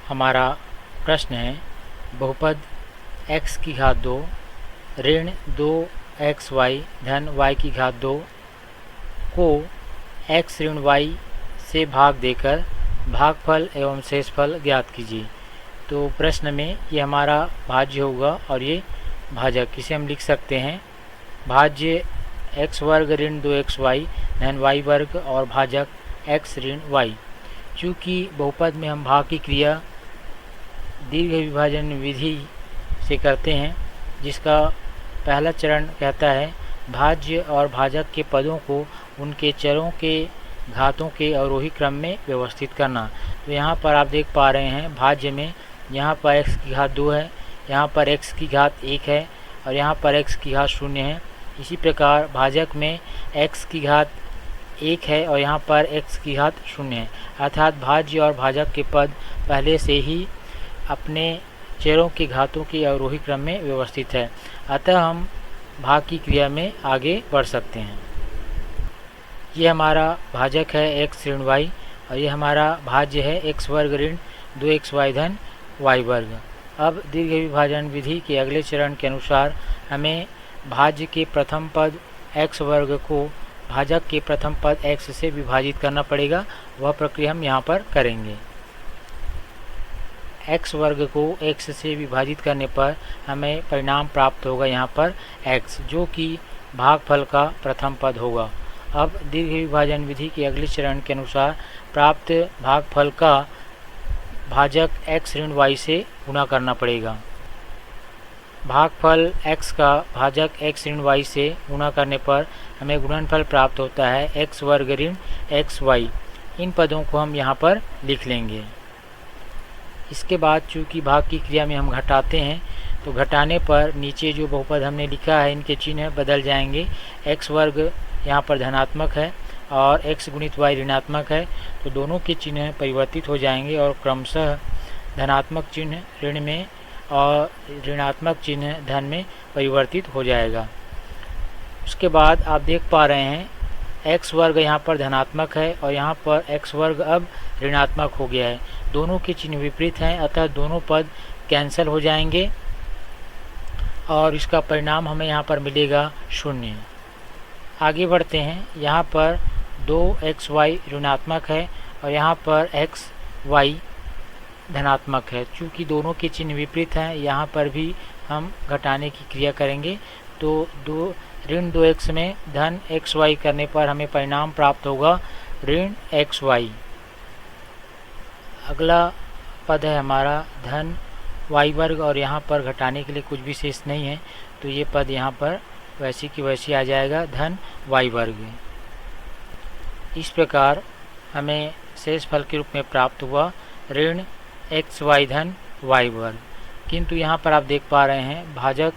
हमारा प्रश्न है बहुपद x की घात 2 ऋण 2xy धन y की घात 2 को x ऋण y से भाग देकर भागफल एवं शेषफल ज्ञात कीजिए। तो प्रश्न में ये हमारा भाज्य होगा और ये भाजक, इसे हम लिख सकते हैं भाज्य x वर्ग ऋण 2xy धन y वर्ग और भाजक x ऋण y। चूँकि बहुपद में हम भाग की क्रिया दीर्घ विभाजन विधि से करते हैं, जिसका पहला चरण कहता है भाज्य और भाजक के पदों को उनके चरों के घातों के अवरोही क्रम में व्यवस्थित करना। तो यहाँ पर आप देख पा रहे हैं भाज्य में यहाँ पर x की घात 2 है, यहाँ पर x की घात 1 है और यहाँ पर x की घात 0 है। इसी प्रकार भाजक में x की घात 1 है और यहाँ पर x की घात 0 है, अर्थात भाज्य और भाजक के पद पहले से ही अपने चरों के घातों के अवरोही क्रम में व्यवस्थित है, अतः हम भाग की क्रिया में आगे बढ़ सकते हैं। ये हमारा भाजक है x ऋण y और ये हमारा भाज्य है x वर्ग ऋण 2xy धन y वर्ग। अब दीर्घ विभाजन विधि के अगले चरण के अनुसार हमें भाज्य के प्रथम पद x वर्ग को भाजक के प्रथम पद x से विभाजित करना पड़ेगा। वह प्रक्रिया हम यहाँ पर करेंगे। x वर्ग को x से विभाजित करने पर हमें परिणाम प्राप्त होगा यहाँ पर x, जो कि भागफल का प्रथम पद होगा। अब दीर्घ विभाजन विधि के अगले चरण के अनुसार प्राप्त भागफल का भाजक x ऋण y से गुणा करना पड़ेगा। भागफल x का भाजक x ऋण y से गुणा करने पर हमें गुणनफल प्राप्त होता है x वर्ग ऋण xy। इन पदों को हम यहाँ पर लिख लेंगे। इसके बाद चूँकि भाग की क्रिया में हम घटाते हैं, तो घटाने पर नीचे जो बहुपद हमने लिखा है इनके चिन्ह बदल जाएंगे। x वर्ग यहाँ पर धनात्मक है और x गुणित y ऋणात्मक है, तो दोनों के चिन्ह परिवर्तित हो जाएंगे और क्रमशः धनात्मक चिन्ह ऋण में और ऋणात्मक चिन्ह धन में परिवर्तित हो जाएगा। उसके बाद आप देख पा रहे हैं x वर्ग यहाँ पर धनात्मक है और यहाँ पर x वर्ग अब ऋणात्मक हो गया है। दोनों के चिन्ह विपरीत हैं, अतः दोनों पद कैंसिल हो जाएंगे और इसका परिणाम हमें यहाँ पर मिलेगा 0। आगे बढ़ते हैं। यहाँ पर 2xy ऋणात्मक है और यहाँ पर xy धनात्मक है। चूँकि दोनों के चिन्ह विपरीत हैं, यहाँ पर भी हम घटाने की क्रिया करेंगे। तो ऋण 2x में धन xy करने पर हमें परिणाम प्राप्त होगा ऋण xy। अगला पद है हमारा धन y वर्ग और यहाँ पर घटाने के लिए कुछ भी शेष नहीं है, तो ये पद यहाँ पर वैसी की वैसी आ जाएगा धन y वर्ग। इस प्रकार हमें शेष फल के रूप में प्राप्त हुआ ऋण xy धन y वर्ग। किंतु यहाँ पर आप देख पा रहे हैं भाजक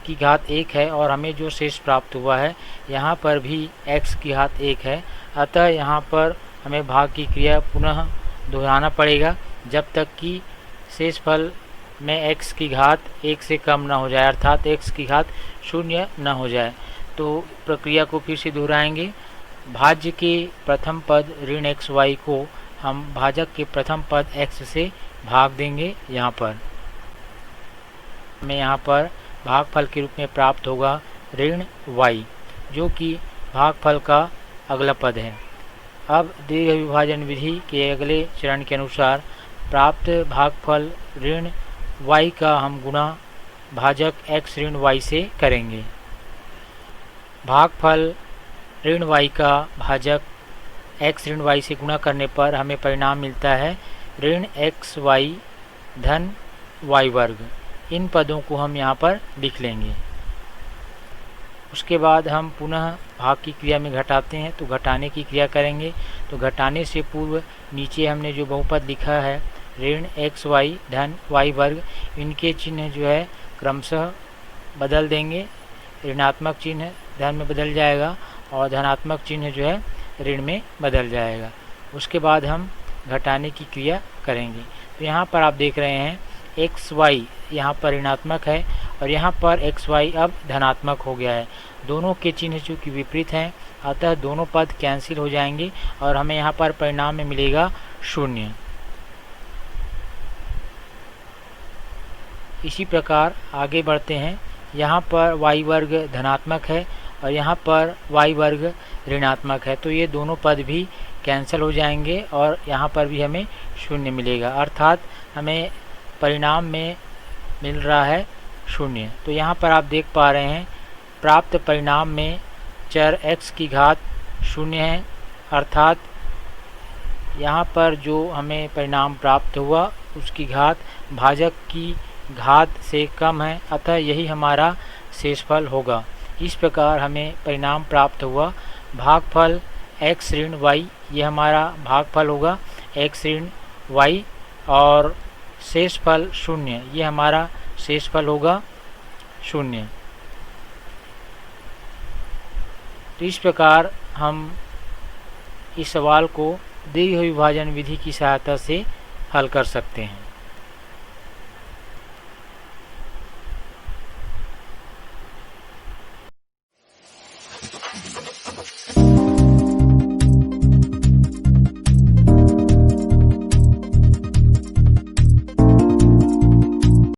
की घात 1 है और हमें जो शेष प्राप्त हुआ है यहाँ पर भी x की घात 1 है, अतः यहाँ पर हमें भाग की क्रिया पुनः दोहराना पड़ेगा जब तक कि शेष फल में x की घात 1 से कम न हो जाए, अर्थात x की घात 0 न हो जाए। तो प्रक्रिया को फिर से दोहराएंगे। भाज्य के प्रथम पद ऋण xy को हम भाजक के प्रथम पद x से भाग देंगे। यहाँ पर हमें यहाँ पर भागफल के रूप में प्राप्त होगा ऋण y, जो कि भागफल का अगला पद है। अब दीर्घ विभाजन विधि के अगले चरण के अनुसार प्राप्त भागफल ऋण y का हम गुणा भाजक x ऋण y से करेंगे। भागफल ऋण y का भाजक x ऋण y से गुणा करने पर हमें परिणाम मिलता है ऋण xy धन y वर्ग। इन पदों को हम यहाँ पर लिख लेंगे। उसके बाद हम पुनः भाग की क्रिया में घटाते हैं, तो घटाने की क्रिया करेंगे। तो घटाने से पूर्व नीचे हमने जो बहुपद लिखा है ऋण xy धन y वर्ग, इनके चिन्ह जो है क्रमशः बदल देंगे। ऋणात्मक चिन्ह धन में बदल जाएगा और धनात्मक चिन्ह जो है ऋण में बदल जाएगा। उसके बाद हम घटाने की क्रिया करेंगे। तो यहाँ पर आप देख रहे हैं xy यहाँ पर ऋणात्मक है और यहाँ पर xy अब धनात्मक हो गया है। दोनों के चिन्ह चूँकि विपरीत हैं, अतः दोनों पद कैंसिल हो जाएंगे और हमें यहाँ पर परिणाम में मिलेगा 0। इसी प्रकार आगे बढ़ते हैं। यहाँ पर y वर्ग धनात्मक है और यहाँ पर y वर्ग ऋणात्मक है, तो ये दोनों पद भी कैंसिल हो जाएंगे और यहाँ पर भी हमें शून्य मिलेगा, अर्थात हमें परिणाम में मिल रहा है शून्य। तो यहाँ पर आप देख पा रहे हैं प्राप्त परिणाम में चर x की घात शून्य है, अर्थात यहाँ पर जो हमें परिणाम प्राप्त हुआ उसकी घात भाजक की घात से कम है, अतः यही हमारा शेषफल होगा। इस प्रकार हमें परिणाम प्राप्त हुआ भागफल x ऋण y, ये हमारा भागफल होगा x ऋण y, और शेषफल शून्य, ये हमारा शेषफल होगा शून्य। तो इस प्रकार हम इस सवाल को दी हुई विभाजन विधि की सहायता से हल कर सकते हैं।